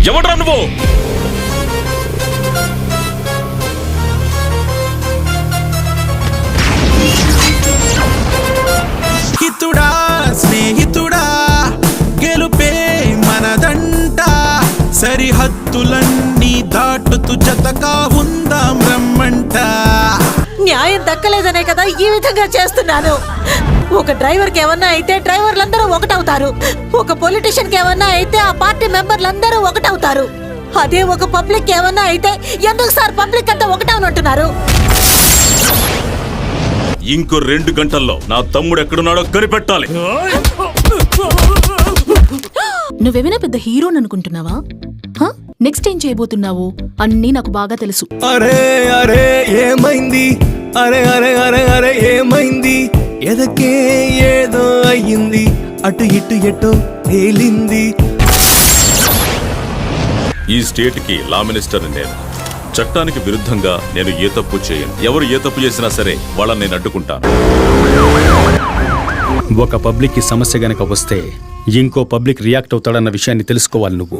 ఎవడ్రా నువ్వు? హితుడా స్నేహితుడా గెలుపే మనదంట సరిహద్దులన్నీ దాటుతూ జతగా ఉందాం రమ్మంట. న్యాయం దక్కలేదనే కదా ఈ విధంగా చేస్తున్నాను. ఒక డ్రైవర్ కి ఏమన్నా అయితే డ్రైవర్లందరూ ఒకటవుతారు, ఒక పొలిటీషియన్ కి ఏమన్నా అయితే ఆ పార్టీ మెంబర్లందరూ ఒకటవుతారు. అదే ఒక పబ్లిక్ ఏమన్నా అయితే ఎందుకు సార్ పబ్లిక్ అంతా ఒకటవునంటున్నారు? ఇంకో 2 గంటల్లో నా తమ్ముడు ఎక్కడున్నాడో కనిపెట్టాలి. నువ్వేమైనా పెద్ద హీరోని అనుకుంటున్నావా? నెక్స్ట్ ఏం చేయబోతున్నావు అన్నీ నాకు బాగా తెలుసు. అరే అరే ఏమైంది, అరే అరే అరే అరే ఏమైంది, ఎదకే ఏదో అయ్యింది, అటు ఇటు ఎటో తేలింది. ఈ స్టేట్ కి లా మినిస్టర్ నేను. చట్టానికి విరుద్ధంగా నేను ఏ తప్పు చేయను. ఎవరు ఏ తప్పు చేసినా సరే వాళ్ళని నేను అడ్డుకుంటాను. ఒక పబ్లిక్ కి సమస్య గనక వస్తే ఇంకో పబ్లిక్ రియాక్ట్ అవుతాడన్న విషయాన్ని తెలుసుకోవాలి నువ్వు.